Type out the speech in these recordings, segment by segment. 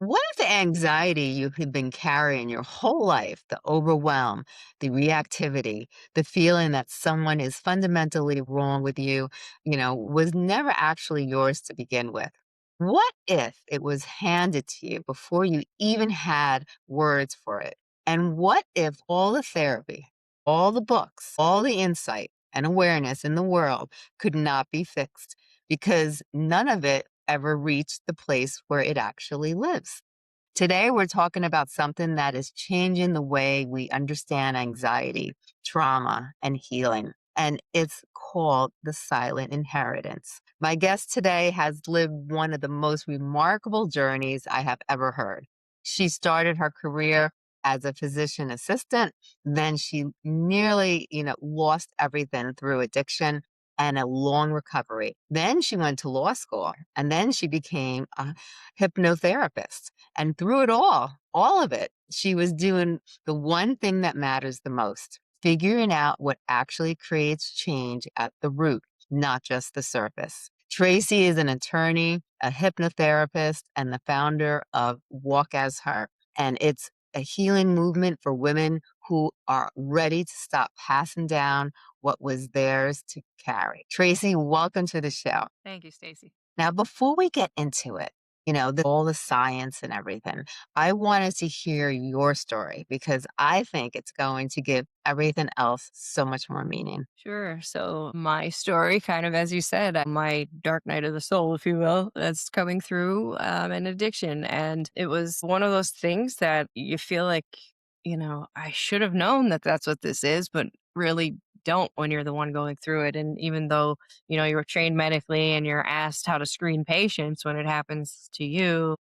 What if the anxiety you have been carrying your whole life, the overwhelm, the reactivity, the feeling that someone is fundamentally wrong with you, was never actually yours to begin with? What if it was handed to you before you even had words for it? And what if all the therapy, all the books, all the insight and awareness in the world could not be fixed because none of it ever reached the place where it actually lives? Today, we're talking about something that is changing the way we understand anxiety, trauma, and healing. And it's called the silent inheritance. My guest today has lived one of the most remarkable journeys I have ever heard. She started her career as a physician assistant. Then she nearly, lost everything through addiction and a long recovery. Then she went to law school and then she became a hypnotherapist. And through it all of it, she was doing the one thing that matters the most, figuring out what actually creates change at the root, not just the surface. Tracy is an attorney, a hypnotherapist, and the founder of Walk as Her. And it's a healing movement for women who are ready to stop passing down what was theirs to carry. Tracy, welcome to the show. Thank you, Stacey. Now, before we get into it, all the science and everything, I wanted to hear your story because I think it's going to give everything else so much more meaning. Sure. So, my story, kind of as you said, my dark night of the soul, if you will, that's coming through an addiction. And it was one of those things that you feel like, I should have known that that's what this is, but really don't when you're the one going through it. And even though, you were trained medically and you're asked how to screen patients when it happens to you,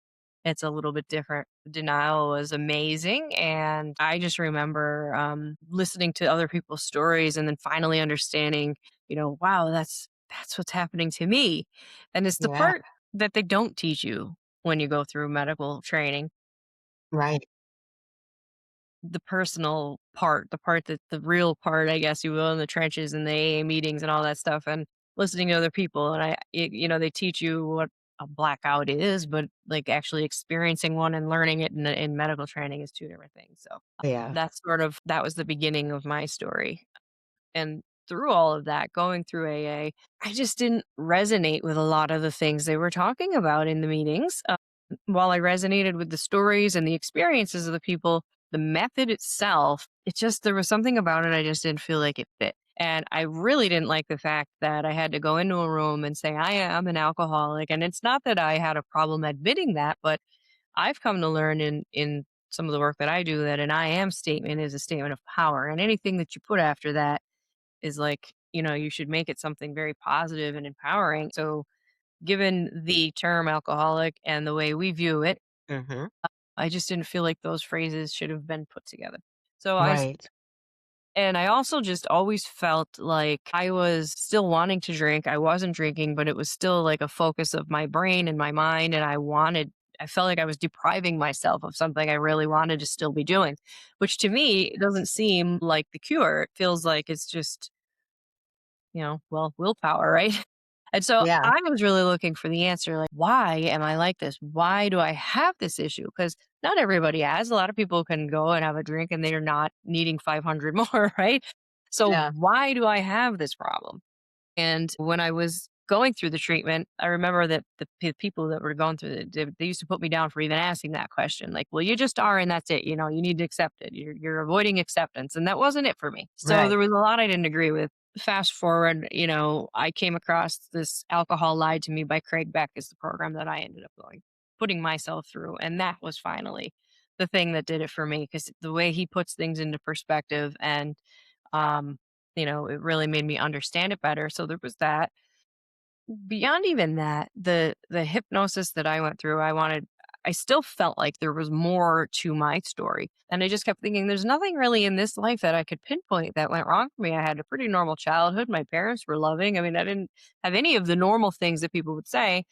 it's a little bit different. Denial was amazing, and I just remember, listening to other people's stories and then finally understanding, wow, that's what's happening to me, and it's the Yeah, part that they don't teach you when you go through medical training, right. the personal part, the part that the real part, I guess you will, in the trenches and the AA meetings and all that stuff, and listening to other people. And they teach you what a blackout is, but like actually experiencing one and learning it in medical training is two different things. So Yeah, that was the beginning of my story. And through all of that, going through AA, I just didn't resonate with a lot of the things they were talking about in the meetings. While I resonated with the stories and the experiences of the people, the method itself, there was something about it I just didn't feel like it fit. And I really didn't like the fact that I had to go into a room and say, I am an alcoholic. And it's not that I had a problem admitting that, but I've come to learn in some of the work that I do that an I am statement is a statement of power. And anything that you put after that is like, you should make it something very positive and empowering. So, given the term alcoholic and the way we view it, hmm, I just didn't feel like those phrases should have been put together. So right. and I also just always felt like I was still wanting to drink. I wasn't drinking, but it was still like a focus of my brain and my mind. And I felt like I was depriving myself of something I really wanted to still be doing, which to me doesn't seem like the cure. It feels like it's just, well, willpower, right? And so Yeah, I was really looking for the answer, like, why am I like this? Why do I have this issue? Because not everybody has. A lot of people can go and have a drink and they're not needing 500 more, right? So yeah, why do I have this problem? And when I was going through the treatment, I remember that the people that were going through it, they used to put me down for even asking that question. Like, well, you just are, and that's it. You need to accept it. You're avoiding acceptance. And that wasn't it for me. So right. there was a lot I didn't agree with. Fast forward, I came across this Alcohol Lied to Me by Craig Beck is the program that I ended up putting myself through. And that was finally the thing that did it for me because the way he puts things into perspective and, um, it really made me understand it better. So there was that. Beyond even that, the hypnosis that I went through, I still felt like there was more to my story. And I just kept thinking there's nothing really in this life that I could pinpoint that went wrong for me. I had a pretty normal childhood. My parents were loving. I mean, I didn't have any of the normal things that people would say.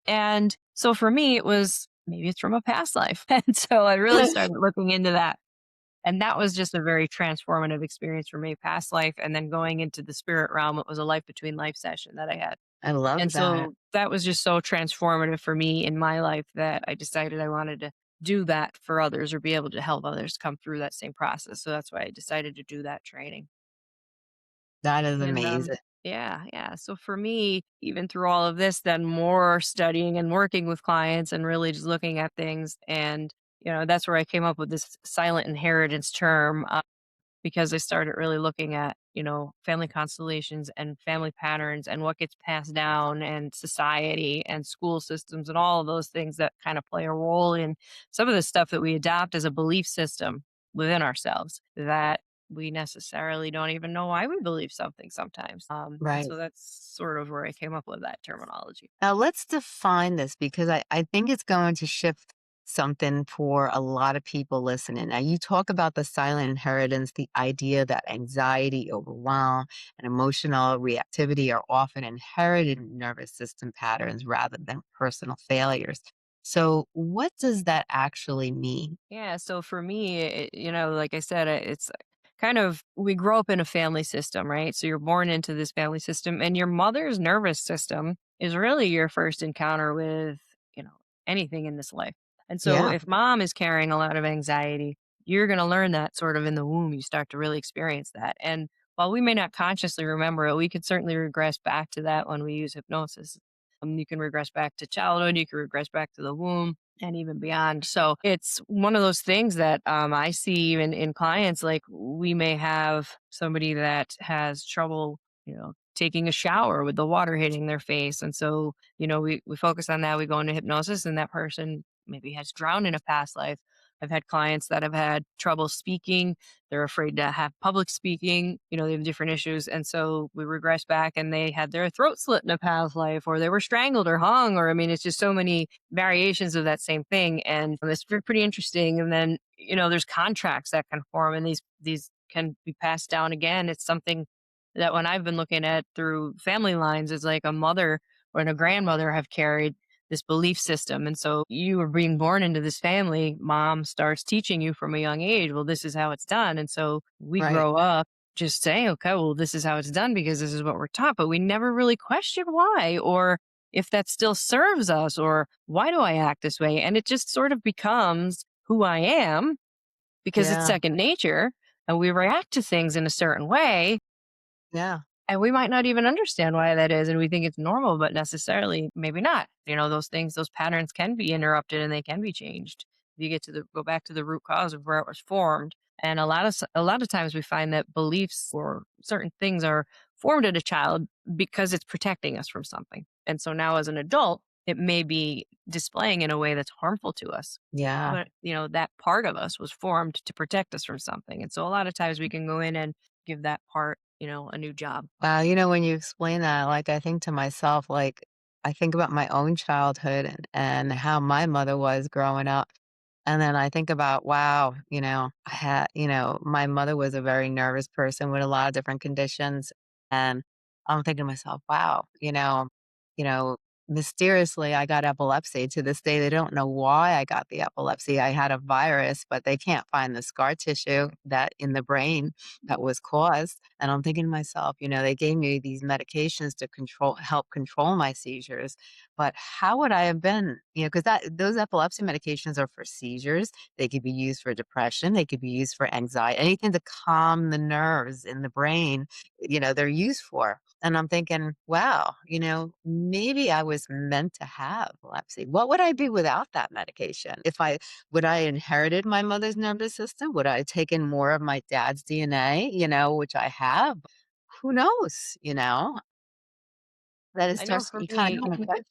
And so for me, it was maybe it's from a past life. And so I really started looking into that. And that was just a very transformative experience for me, past life. And then going into the spirit realm, it was a life between life session that I had. I love And that. so that was just so transformative for me in my life that I decided I wanted to do that for others or be able to help others come through that same process. So that's why I decided to do that training. That is And amazing. yeah, yeah. So for me, even through all of this, then more studying and working with clients and really just looking at things. And, that's where I came up with this silent inheritance term. Because I started really looking at, family constellations and family patterns and what gets passed down and society and school systems and all of those things that kind of play a role in some of the stuff that we adopt as a belief system within ourselves that we necessarily don't even know why we believe something sometimes. And Right. so that's sort of where I came up with that terminology. Now let's define this because I think it's going to shift something for a lot of people listening. Now, you talk about the silent inheritance, the idea that anxiety, overwhelm, and emotional reactivity are often inherited nervous system patterns rather than personal failures. So, what does that actually mean? Yeah, so for me, like I said, it's kind of we grow up in a family system, right? So you're born into this family system, and your mother's nervous system is really your first encounter with, you know, anything in this life. And so Yeah, if mom is carrying a lot of anxiety, you're going to learn that sort of in the womb. You start to really experience that. And while we may not consciously remember it, we could certainly regress back to that when we use hypnosis. You can regress back to childhood, you can regress back to the womb and even beyond. So it's one of those things that I see even in clients. Like we may have somebody that has trouble, taking a shower with the water hitting their face. And so, we focus on that. We go into hypnosis, and that person maybe has drowned in a past life. I've had clients that have had trouble speaking. They're afraid to have public speaking. They have different issues. And so we regress back and they had their throat slit in a past life, or they were strangled or hung, or I mean, it's just so many variations of that same thing. And it's pretty interesting. And then, there's contracts that can form, and these can be passed down again. It's something that when I've been looking at through family lines, is like a mother or a grandmother have carried this belief system. And so you are being born into this family, mom starts teaching you from a young age, well, this is how it's done. And so we right. grow up just saying, okay, well, this is how it's done because this is what we're taught. But we never really question why, or if that still serves us, or why do I act this way? And it just sort of becomes who I am because it's Yeah, second nature, and we react to things in a certain way, yeah, and we might not even understand why that is, and we think it's normal, but necessarily maybe not. Those things, those patterns can be interrupted and they can be changed. If you get to go back to the root cause of where it was formed. And a lot of times we find that beliefs or certain things are formed at a child because it's protecting us from something. And so now as an adult, it may be displaying in a way that's harmful to us. yeah. But, that part of us was formed to protect us from something. And so a lot of times we can go in and give that part, a new job. Wow, when you explain that, like, I think to myself, like, I think about my own childhood and how my mother was growing up. And then I think about, wow, my mother was a very nervous person with a lot of different conditions. And I'm thinking to myself, wow, you know, mysteriously I got epilepsy. To this day, they don't know why I got the epilepsy. I had a virus, but they can't find the scar tissue that in the brain that was caused. And I'm thinking to myself, they gave me these medications to help control my seizures. But how would I have been, because those epilepsy medications are for seizures. They could be used for depression. They could be used for anxiety, anything to calm the nerves in the brain, they're used for. And I'm thinking, wow, maybe I was meant to have epilepsy. What would I be without that medication? Would I inherited my mother's nervous system? Would I have taken more of my dad's DNA, which I have? Who knows, That is I know just, for you kind me, of question.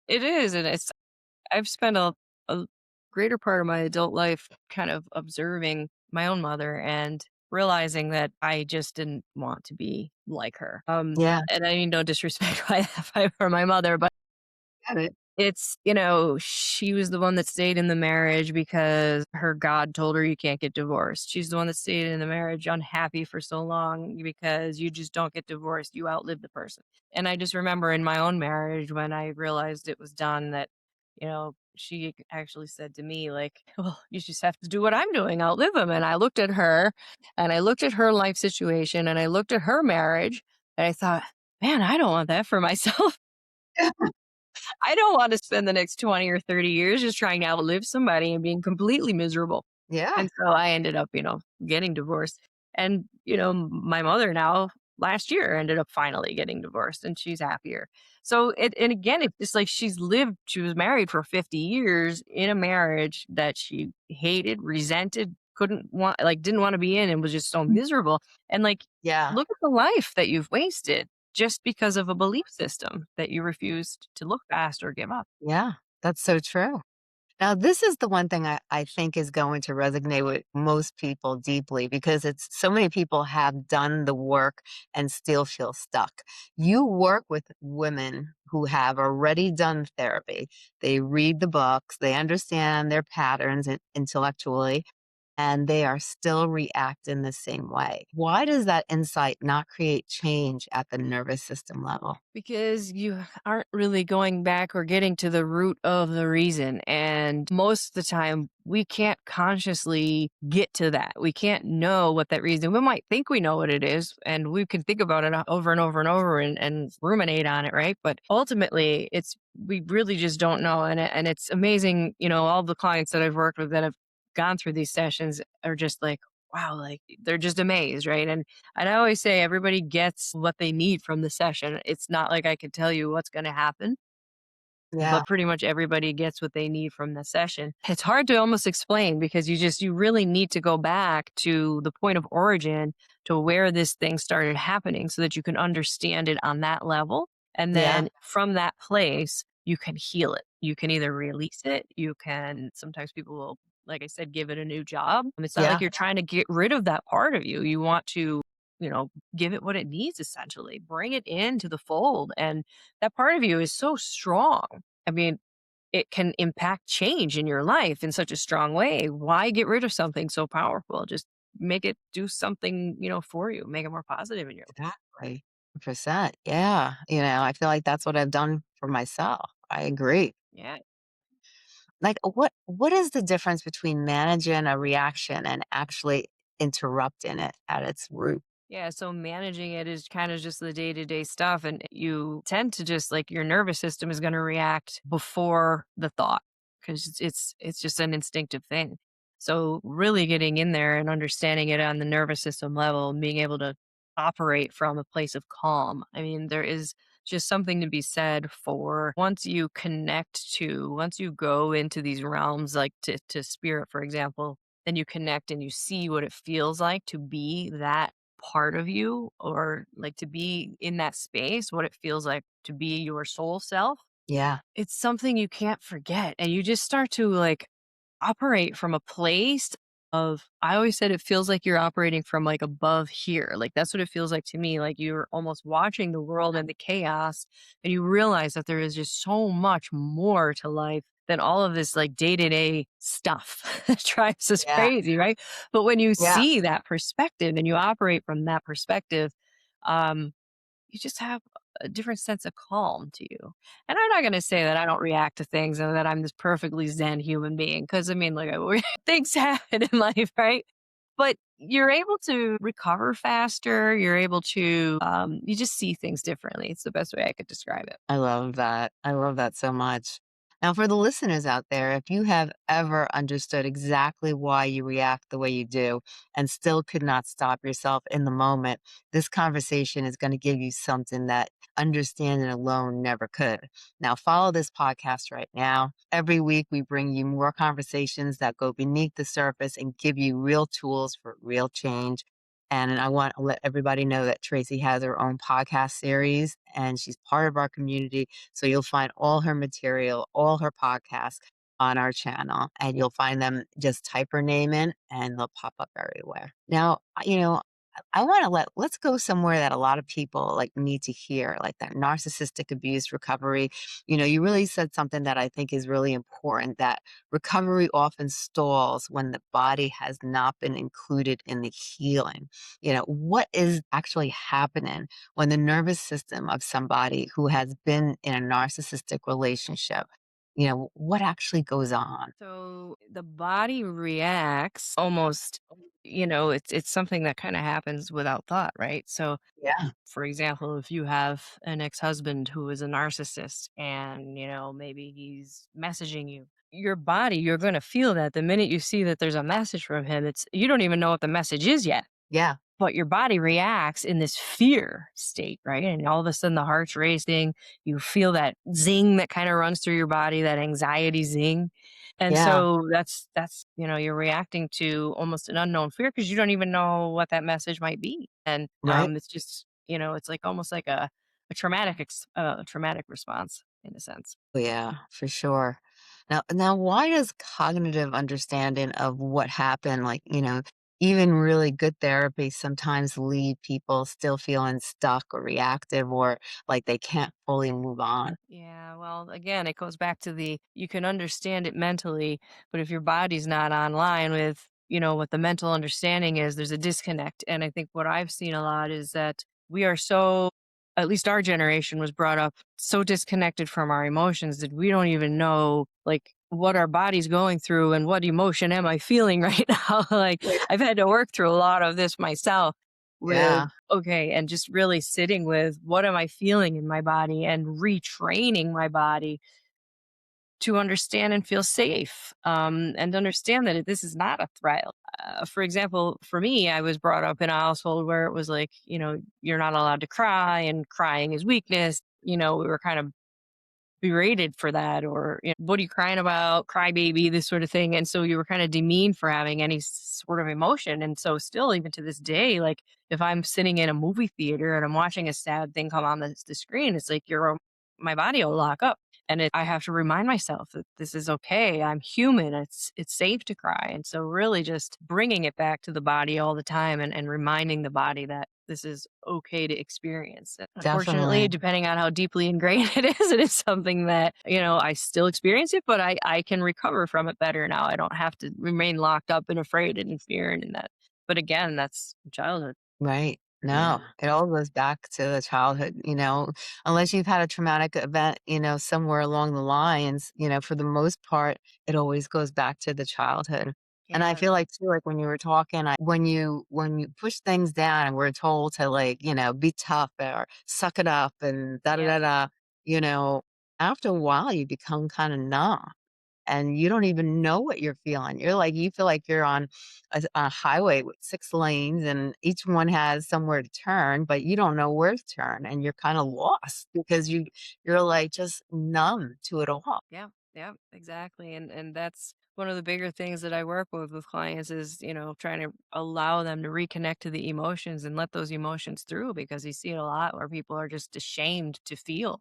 it is. And I've spent a greater part of my adult life kind of observing my own mother and realizing that I just didn't want to be like her. Yeah, And I mean, no disrespect for my mother, but got it. it's, she was the one that stayed in the marriage because her God told her you can't get divorced. She's the one that stayed in the marriage unhappy for so long because you just don't get divorced. You outlive the person. And I just remember in my own marriage when I realized it was done that, she actually said to me, like, well, you just have to do what I'm doing, outlive him. And I looked at her and I looked at her life situation and I looked at her marriage and I thought, man, I don't want that for myself. I don't want to spend the next 20 or 30 years just trying to outlive somebody and being completely miserable. Yeah, And so I ended up, getting divorced. And, my mother now last year ended up finally getting divorced and she's happier. So and again, it's just like she was married for 50 years in a marriage that she hated, resented, couldn't want, like, didn't want to be in and was just so miserable. And like, yeah, look at the life that you've wasted just because of a belief system that you refused to look past or give up. yeah. That's so true. Now, this is the one thing I think is going to resonate with most people deeply because it's so many people have done the work and still feel stuck. You work with women who have already done therapy. They read the books, they understand their patterns intellectually, and they are still reacting the same way. Why does that insight not create change at the nervous system level? Because you aren't really going back or getting to the root of the reason. And most of the time, we can't consciously get to that. We can't know what that reason. We might think we know what it is, and we can think about it over and over and over and ruminate on it, right? But ultimately, we really just don't know. And it's amazing, all the clients that I've worked with that have gone through these sessions are just like, wow, like they're just amazed, right? And I always say everybody gets what they need from the session. It's not like I could tell you what's going to happen, Yeah, but pretty much everybody gets what they need from the session. It's hard to almost explain because you really need to go back to the point of origin to where this thing started happening so that you can understand it on that level. And yeah, then from that place, you can heal it. You can either release it, you can, sometimes people will, like I said, give it a new job. It's not like yeah, you're trying to get rid of that part of you. You want to, give it what it needs essentially, bring it into the fold. And that part of you is so strong. I mean, it can impact change in your life in such a strong way. Why get rid of something so powerful? Just make it do something, for you, make it more positive in your life. exactly. Percent. Yeah. I feel like that's what I've done for myself. I agree. Yeah. Like, what is the difference between managing a reaction and actually interrupting it at its root? Yeah, so managing it is kind of just the day-to-day stuff and you tend to just like your nervous system is going to react before the thought because it's just an instinctive thing. So really getting in there and understanding it on the nervous system level and being able to operate from a place of calm. I mean, there is just something to be said for once you go into these realms like to spirit, for example, then you connect and you see what it feels like to be that part of you or like to be in that space, what it feels like to be your soul self. Yeah. It's something you can't forget. And you just start to like operate from a place of, I always said it feels like you're operating from like above here. Like that's what it feels like to me. Like you're almost watching the world and the chaos and you realize that there is just so much more to life than all of this like day-to-day stuff that drives us Yeah. crazy, right? But when you Yeah. see that perspective and you operate from that perspective, um, you just have a different sense of calm to you. And I'm not going to say that I don't react to things and that I'm this perfectly zen human being because I mean, like, things happen in life, right? But you're able to recover faster. You're able to, you just see things differently. It's the best way I could describe it. I love that. I love that so much. Now, for the listeners out there, if you have ever understood exactly why you react the way you do and still could not stop yourself in the moment, this conversation is going to give you something that understanding alone never could. Now, follow this podcast right now. Every week, we bring you more conversations that go beneath the surface and give you real tools for real change. And I want to let everybody know that Tracy has her own podcast series and she's part of our community. So you'll find all her material, all her podcasts on our channel, and you'll find them. Just type her name in and they'll pop up everywhere. Now, I want to let's go somewhere that a lot of people like need to hear, like that narcissistic abuse recovery. You really said something that I think is really important, that recovery often stalls when the body has not been included in the healing. What is actually happening when the nervous system of somebody who has been in a narcissistic relationship, what actually goes on? So the body reacts almost. it's something that kind of happens without thought, right? So, Yeah. for example, if you have an ex-husband who is a narcissist and, maybe he's messaging you, your body, you're going to feel that the minute you see that there's a message from him, you don't even know what the message is yet, Yeah. but your body reacts in this fear state, right? And all of a sudden the heart's racing. You feel that zing that kind of runs through your body, that anxiety zing. And Yeah. so you're reacting to almost an unknown fear because you don't even know what that message might be. And Right. it's just, it's like almost like a traumatic response in a sense. Yeah, for sure. Now, why does cognitive understanding of what happened, like, even really good therapy sometimes leave people still feeling stuck or reactive or like they can't fully move on? Yeah, well, again, it goes back to you can understand it mentally, but if your body's not online with, what the mental understanding is, there's a disconnect. And I think what I've seen a lot is that we are so, at least our generation was brought up so disconnected from our emotions that we don't even know like what our body's going through and what emotion am I feeling right now. Like Yeah. I've had to work through a lot of this myself with Yeah, okay, and just really sitting with what am I feeling in my body and retraining my body to understand and feel safe, and understand that this is not a threat. For example, for me, I was brought up in a household where it was like, you're not allowed to cry and crying is weakness. We were kind of berated for that or what are you crying about, crybaby, this sort of thing. And so you were kind of demeaned for having any sort of emotion. And so still even to this day, like if I'm sitting in a movie theater and I'm watching a sad thing come on the screen, it's like my body will lock up, and I have to remind myself that this is okay, I'm human, it's safe to cry. And so really just bringing it back to the body all the time, and reminding the body that this is okay to experience. Unfortunately, definitely. depending on how deeply ingrained it is something that, I still experience it, but I can recover from it better now. I don't have to remain locked up and afraid and in fear and in that. But again, that's childhood. Right. Yeah. No, it all goes back to the childhood, unless you've had a traumatic event, somewhere along the lines, for the most part, it always goes back to the childhood. And I Yeah. feel like too, like when you were talking, when you push things down and we're told to like, be tough or suck it up and da da Yeah. da da, you know, after a while you become kind of numb and you don't even know what you're feeling. You feel like you're on a highway with 6 lanes and each one has somewhere to turn, but you don't know where to turn and you're kinda lost because you're, like, just numb to it all. Yeah. Yeah. Exactly. And that's one of the bigger things that I work with clients is, trying to allow them to reconnect to the emotions and let those emotions through because you see it a lot where people are just ashamed to feel.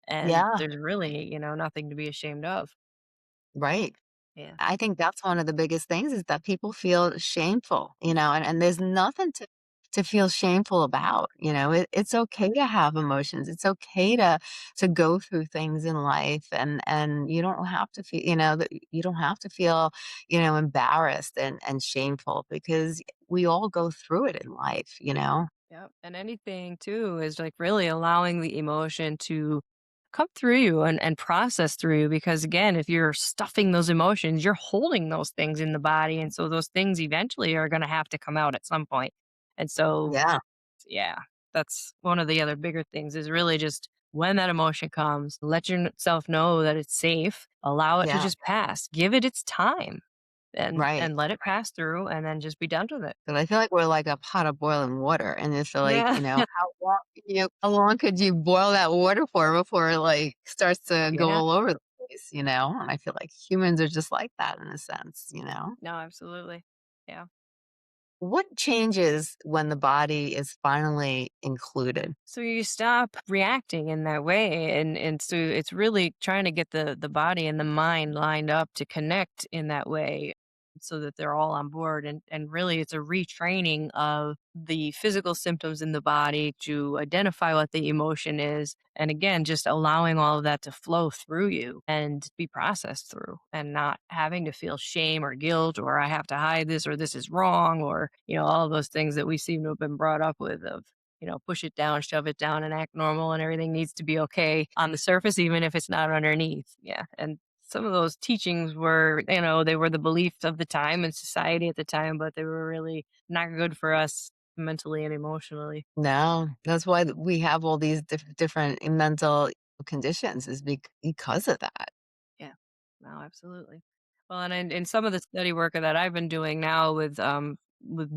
And Yeah, there's really, nothing to be ashamed of. right. Yeah. I think that's one of the biggest things is that people feel shameful, and there's nothing to feel shameful about, it's okay to have emotions. It's okay to go through things in life and you don't have to feel, that you don't have to feel, embarrassed and shameful because we all go through it in life, Yep. And anything too is like really allowing the emotion to come through you and process through you. Because again, if you're stuffing those emotions, you're holding those things in the body. And so those things eventually are going to have to come out at some point. And so, Yeah, yeah, that's one of the other bigger things is really just when that emotion comes, let yourself know that it's safe, allow it to yeah, just pass, give it its time right. and let it pass through and then just be done with it. 'Cause I feel like we're like a pot of boiling water, and it's like, Yeah. how long could you boil that water for before it, like, starts to go Yeah. all over the place? And I feel like humans are just like that in a sense. No, absolutely. Yeah. What changes when the body is finally included? So you stop reacting in that way, and so it's really trying to get the body and the mind lined up to connect in that way so that they're all on board, and really it's a retraining of the physical symptoms in the body to identify what the emotion is, and again just allowing all of that to flow through you and be processed through and not having to feel shame or guilt or I have to hide this or this is wrong or all of those things that we seem to have been brought up with of push it down, shove it down, and act normal, and everything needs to be okay on the surface, even if it's not underneath. Yeah. And some of those teachings were, you know, they were the beliefs of the time and society at the time, but they were really not good for us mentally and emotionally. No, that's why we have all these different mental conditions is because of that. Yeah. No, absolutely. Well, and in some of the study work that I've been doing now with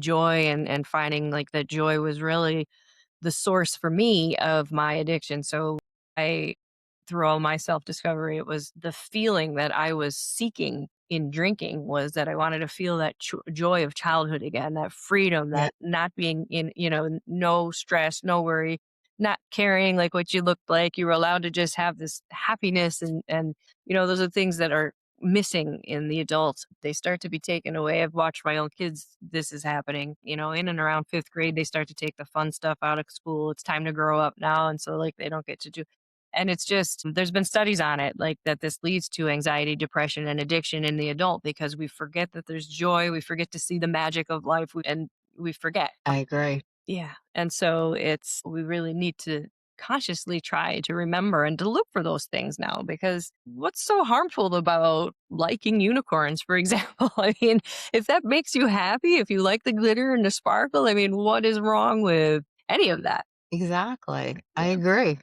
joy and finding like that joy was really the source for me of my addiction. So I, through all my self discovery, it was the feeling that I was seeking in drinking was that I wanted to feel that joy of childhood again, that freedom, Yeah, that not being in, you know, no stress, no worry, not caring like what you looked like. You were allowed to just have this happiness and, you know, those are things that are missing in the adults. They start to be taken away. I've watched my own kids. This is happening, you know, in and around fifth grade, they start to take the fun stuff out of school. It's time to grow up now. And so like they don't get to do, and it's just, there's been studies on it, like that this leads to anxiety, depression, and addiction in the adult because we forget that there's joy. We forget to see the magic of life and we forget. I agree. Yeah. And so it's, we really need to consciously try to remember and to look for those things now because what's so harmful about liking unicorns, for example? I mean, if that makes you happy, if you like the glitter and the sparkle, I mean, what is wrong with any of that? Exactly. I Yeah. agree.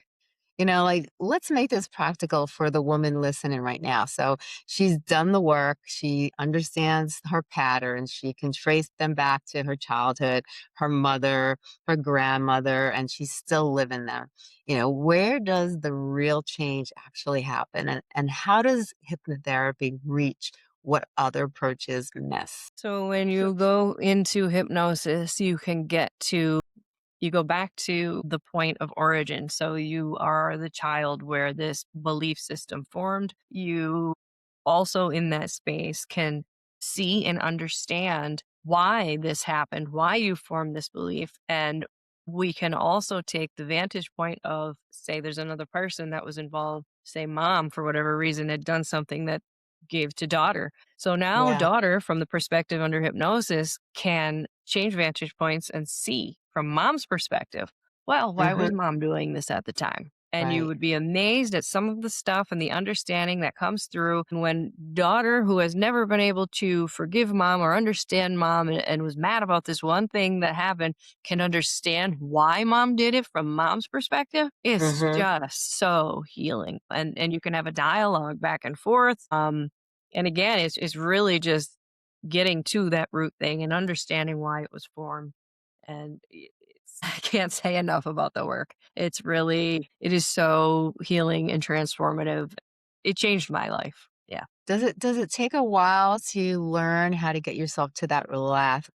Like, let's make this practical for the woman listening right now. So she's done the work. She understands her patterns. She can trace them back to her childhood, her mother, her grandmother, and she's still living them. Where does the real change actually happen? And how does hypnotherapy reach what other approaches miss? So when you go into hypnosis, you go back to the point of origin. So you are the child where this belief system formed. You also in that space can see and understand why this happened, why you formed this belief. And we can also take the vantage point of, say, there's another person that was involved, say, mom, for whatever reason, had done something that gave to daughter. So now, Yeah. daughter, from the perspective under hypnosis, can change vantage points and see from mom's perspective, well, why was Hmm. mom doing this at the time? And you Right. would be amazed at some of the stuff and the understanding that comes through when daughter, who has never been able to forgive mom or understand mom and was mad about this one thing that happened, can understand why mom did it from mom's perspective. It's Hmm. just so healing. And you can have a dialogue back and forth. And again, it's really just getting to that root thing and understanding why it was formed. And it's I can't say enough about the work. It's really it is so healing and transformative. It changed my life. Yeah. Does it take a while to learn how to get yourself to that relaxed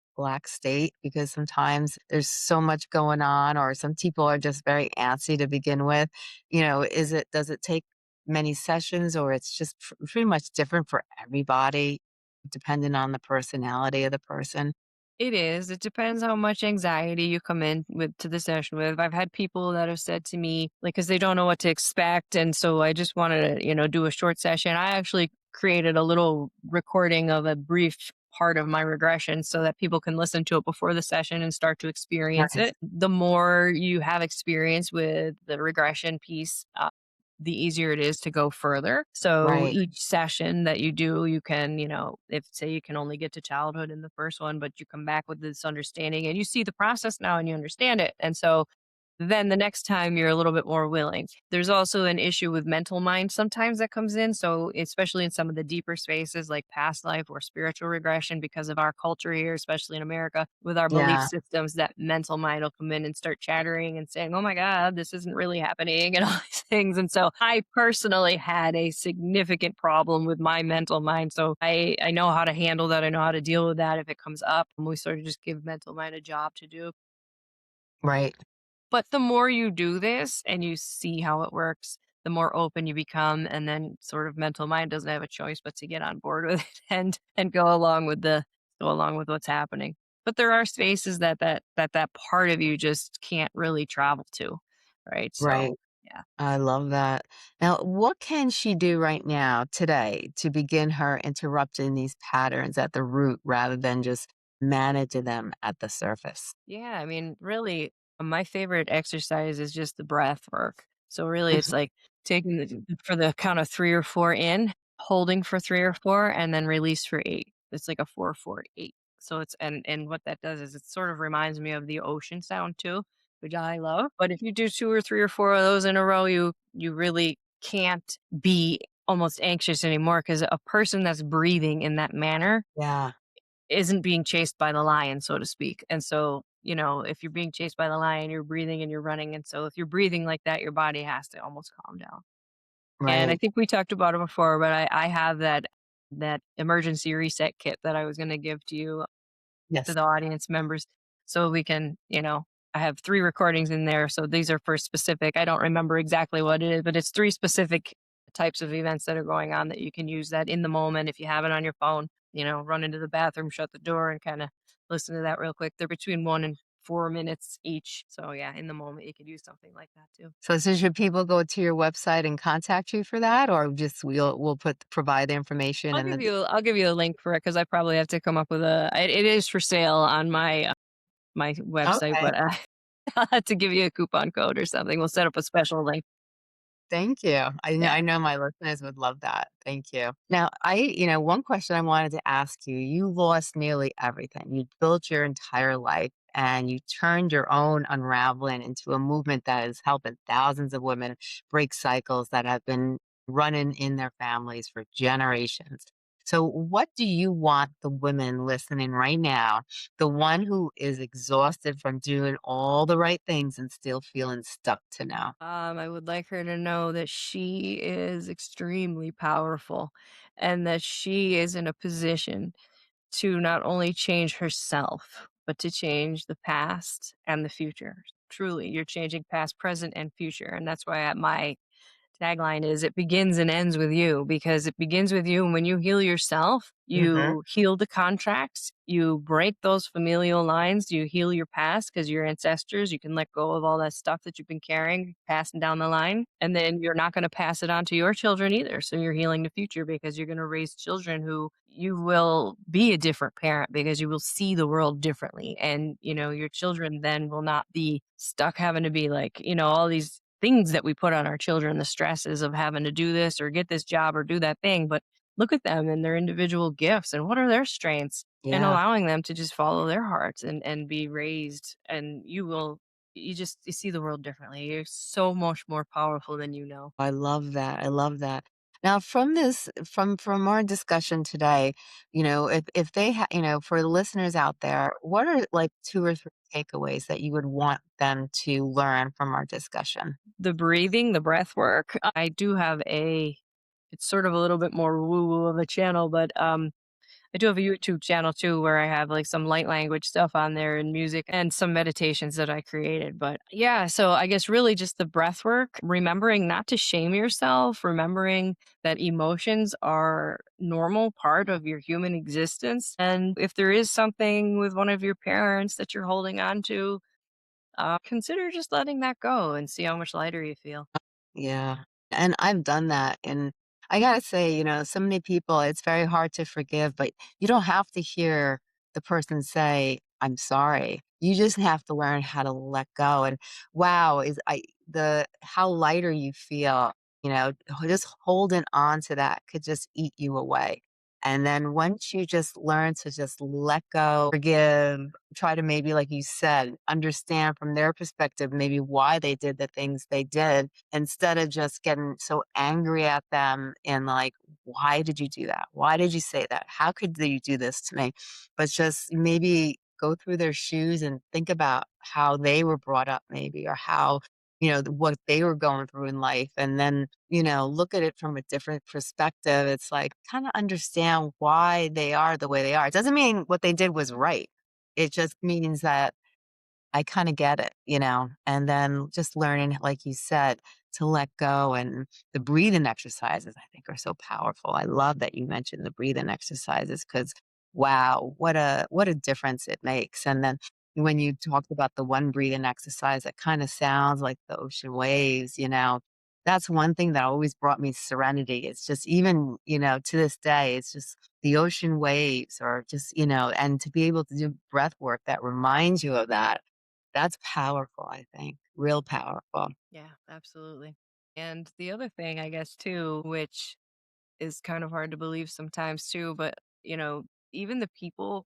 state? Because sometimes there's so much going on, or some people are just very antsy to begin with. Does it take many sessions, or it's just pretty much different for everybody, depending on the personality of the person? It is. It depends how much anxiety you come in with to the session with. I've had people that have said to me, like, because they don't know what to expect. And so I just wanted to, do a short session. I actually created a little recording of a brief part of my regression so that people can listen to it before the session and start to experience Nice. it. The more you have experience with the regression piece, the easier it is to go further. So Right. each session that you do, you can, if say you can only get to childhood in the first one, but you come back with this understanding and you see the process now and you understand it. And so then the next time you're a little bit more willing. There's also an issue with mental mind sometimes that comes in. So, especially in some of the deeper spaces like past life or spiritual regression, because of our culture here, especially in America, with our belief Yeah. systems, that mental mind will come in and start chattering and saying, oh my God, this isn't really happening, and all these things. And so, I personally had a significant problem with my mental mind. So, I know how to handle that. I know how to deal with that if it comes up. And we sort of just give mental mind a job to do. Right. But the more you do this and you see how it works, the more open you become, and then sort of mental mind doesn't have a choice but to get on board with it and go along with what's happening. But there are spaces that part of you just can't really travel to, right? Right. So yeah. I love that. Now, what can she do right now, today, to begin her interrupting these patterns at the root rather than just managing them at the surface? Yeah, I mean, really, my favorite exercise is just the breath work. So really, it's like taking for the count of 3 or 4 in, holding for 3 or 4, and then release for 8. It's like a 4-4-8. So it's and what that does is it sort of reminds me of the ocean sound too, which I love. But if you do 2 or 3 or 4 of those in a row, you really can't be almost anxious anymore because a person that's breathing in that manner Yeah. isn't being chased by the lion, so to speak. And so, if you're being chased by the lion, you're breathing and you're running. And so if you're breathing like that, your body has to almost calm down. And I Right. think we talked about it before, but I have that emergency reset kit that I was going to give to you, to Yes. the audience members, so we can, I have 3 recordings in there. So these are for specific. I don't remember exactly what it is, but it's 3 specific types of events that are going on that you can use that in the moment. If you have it on your phone, run into the bathroom, shut the door, and kind of listen to that real quick. They're between 1 and 4 minutes each. So yeah, in the moment, you could use something like that too. So should people go to your website and contact you for that, or just we'll provide the information and the I'll give you a link for it because I probably have to come up with it is for sale on my website, Okay. but I'll have to give you a coupon code or something. We'll set up a special link. Thank you. I Yeah. know my listeners would love that. Thank you. Now, one question I wanted to ask you, you lost nearly everything. You built your entire life and you turned your own unraveling into a movement that is helping thousands of women break cycles that have been running in their families for generations. So, what do you want the women listening right now, the one who is exhausted from doing all the right things and still feeling stuck, to know? I would like her to know that she is extremely powerful and that she is in a position to not only change herself, but to change the past and the future. Truly, you're changing past, present, and future. And that's why my tagline is it begins and ends with you, because it begins with you. And when you heal yourself, Hmm. you heal the contracts, you break those familial lines, you heal your past because your ancestors, you can let go of all that stuff that you've been carrying, passing down the line. And then you're not going to pass it on to your children either. So you're healing the future because you're going to raise children who you will be a different parent because you will see the world differently. And, your children then will not be stuck having to be like, all these things that we put on our children, the stresses of having to do this or get this job or do that thing. But look at them and their individual gifts and what are their strengths, and Yeah. allowing them to just follow their hearts and be raised. And you see the world differently. You're so much more powerful than you know. I love that. I love that. Now, from our discussion today, if they for the listeners out there, what are like 2 or 3 takeaways that you would want them to learn from our discussion? The breathing, the breath work. I do have it's sort of a little bit more woo woo of a channel, but I do have a YouTube channel too where I have like some light language stuff on there and music and some meditations that I created. But yeah, so I guess really just the breath work, remembering not to shame yourself, remembering that emotions are normal part of your human existence. And if there is something with one of your parents that you're holding on to, consider just letting that go and see how much lighter you feel. Yeah. And I've done that. And I gotta say, so many people, it's very hard to forgive, but you don't have to hear the person say, I'm sorry. You just have to learn how to let go. And wow, is I the how lighter you feel, just holding on to that could just eat you away. And then once you just learn to just let go, forgive, try to maybe, like you said, understand from their perspective, maybe why they did the things they did, instead of just getting so angry at them and like, why did you do that? Why did you say that? How could you do this to me? But just maybe go through their shoes and think about how they were brought up, maybe, or how, what they were going through in life. And then, look at it from a different perspective. It's like kind of understand why they are the way they are. It doesn't mean what they did was right. It just means that I kinda get it, and then just learning, like you said, to let go, and the breathing exercises, I think, are so powerful. I love that you mentioned the breathing exercises because, wow, what a difference it makes. And then when you talked about the one breathing exercise that kinda sounds like the ocean waves, that's one thing that always brought me serenity. It's just even, to this day, it's just the ocean waves, or just, and to be able to do breath work that reminds you of that, that's powerful, I think, real powerful. Yeah, absolutely. And the other thing, I guess, too, which is kind of hard to believe sometimes too, but, you know, even the people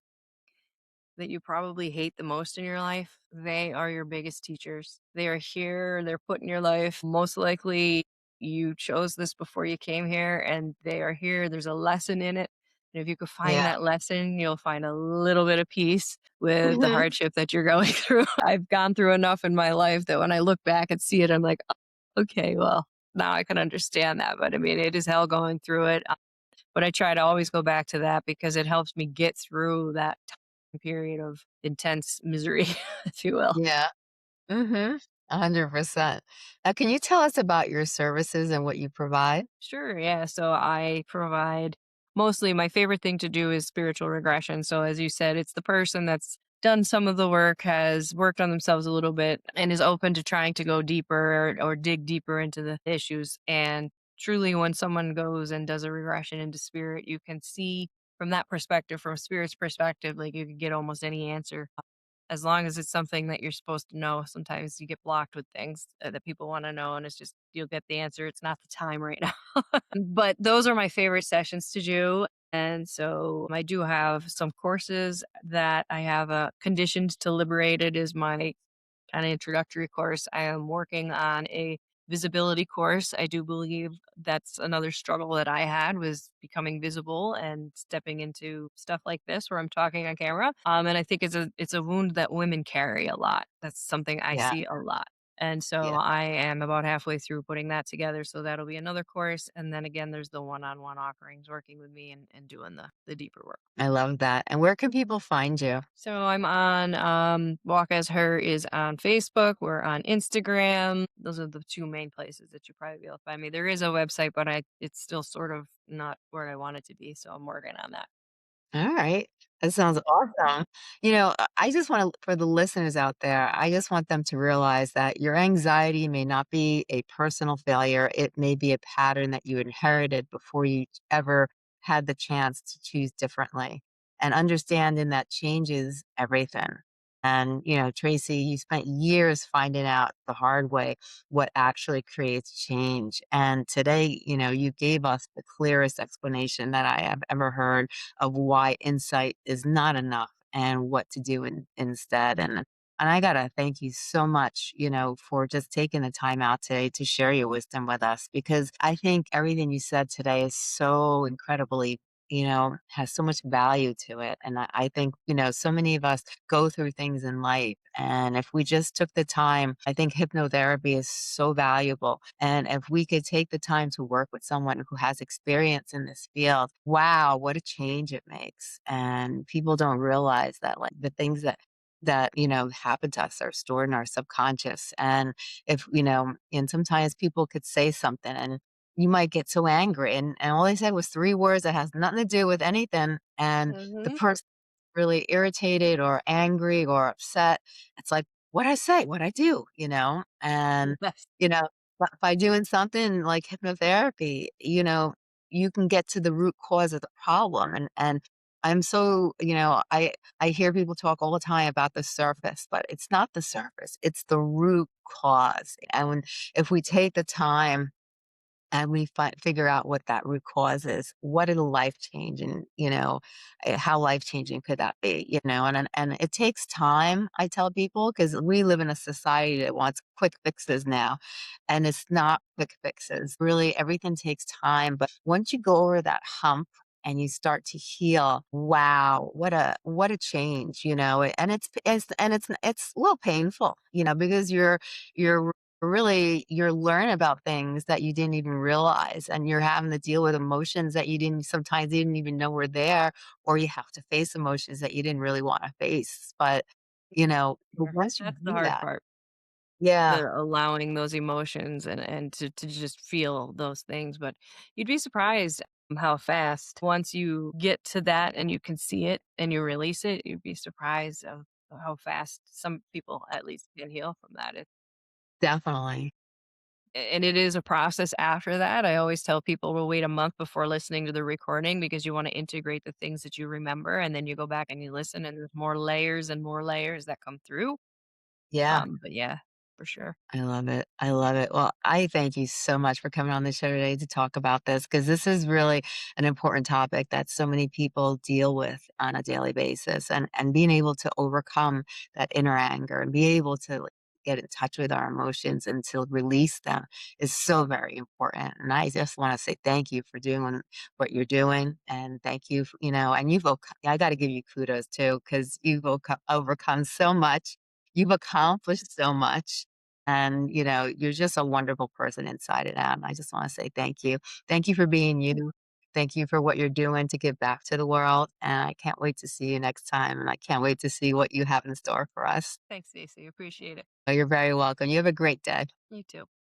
that you probably hate the most in your life, they are your biggest teachers. They are here, they're put in your life. Most likely you chose this before you came here and they are here. There's a lesson in it. And if you could find Yeah. that lesson, you'll find a little bit of peace with the Mhm. hardship that you're going through. I've gone through enough in my life that when I look back and see it, I'm like, "Oh, okay, well, now I can understand that." But I mean, it is hell going through it. But I try to always go back to that because it helps me get through that time period of intense misery, if you will. Yeah. Mhm. 100%. Now can you tell us about your services and what you provide? Sure, yeah. So I provide mostly my favorite thing to do is spiritual regression. So as you said, it's the person that's done some of the work, has worked on themselves a little bit, and is open to trying to go deeper or dig deeper into the issues. And truly, when someone goes and does a regression into spirit, you can see from that perspective, from spirit's perspective, like you can get almost any answer as long as it's something that you're supposed to know. Sometimes you get blocked with things that people want to know, and it's just you'll get the answer. It's not the time right now. But those are my favorite sessions to do. And so I do have some courses that I have conditioned to liberated is my kind of introductory course. I am working on a visibility course. I do believe that's another struggle that I had was becoming visible and stepping into stuff like this where I'm talking on camera. And I think it's a wound that women carry a lot. That's something I Yeah. see a lot. And so Yeah. I am about halfway through putting that together. So that'll be another course. And then again, there's the one-on-one offerings working with me and doing the deeper work. I love that. And where can people find you? So I'm on Walk as Her is on Facebook. We're on Instagram. Those are the two main places that you probably be able to find me. There is a website, but it's still sort of not where I want it to be. So I'm working on that. All right. That sounds awesome. I just want to, for the listeners out there, I just want them to realize that your anxiety may not be a personal failure. It may be a pattern that you inherited before you ever had the chance to choose differently. And understanding that changes everything. And, Tracy, you spent years finding out the hard way what actually creates change. And today, you gave us the clearest explanation that I have ever heard of why insight is not enough and what to do instead. And I gotta thank you so much, for just taking the time out today to share your wisdom with us because I think everything you said today is so incredibly has so much value to it. And I think, so many of us go through things in life. And if we just took the time, I think hypnotherapy is so valuable. And if we could take the time to work with someone who has experience in this field, wow, what a change it makes. And people don't realize that like the things that happen to us are stored in our subconscious. And if, and sometimes people could say something and you might get so angry and all they said was 3 words that has nothing to do with anything, and the Hmm. person really irritated or angry or upset. It's like, "What'd I say? What'd I do?" And, Yes. you know, by doing something like hypnotherapy, you can get to the root cause of the problem, and I'm so I hear people talk all the time about the surface, but it's not the surface, it's the root cause, and if we take the time and we figure out what that root cause is. What is life changing? How life changing could that be? And it takes time. I tell people because we live in a society that wants quick fixes now, and it's not quick fixes. Really, everything takes time. But once you go over that hump. And you start to heal. Wow, what a change, and it's a little painful, because you're you're learning about things that you didn't even realize, and you're having to deal with emotions that you didn't even know were there, or you have to face emotions that you didn't really wanna face, but Yeah. once you That's the do hard that. part. Yeah, The allowing those emotions and to just feel those things. But you'd be surprised how fast once you get to that and you can see it and you release it, you'd be surprised of how fast some people at least can heal from that. definitely. And it is a process after that. I always tell people we'll wait a month before listening to the recording because you want to integrate the things that you remember and then you go back and you listen and there's more layers and more layers that come through. Yeah. But yeah. for sure. I love it. I love it. Well, I thank you so much for coming on the show today to talk about this because this is really an important topic that so many people deal with on a daily basis, and being able to overcome that inner anger and be able to like, get in touch with our emotions and to release them is so very important. And I just want to say thank you for doing what you're doing, and thank you, and I got to give you kudos too because you've overcome so much. You've accomplished so much, and, you're just a wonderful person inside and out, and I just wanna say thank you. Thank you for being you. Thank you for what you're doing to give back to the world, and I can't wait to see you next time, and I can't wait to see what you have in store for us. Thanks, Stacey. Appreciate it. You're very welcome. You have a great day. You too.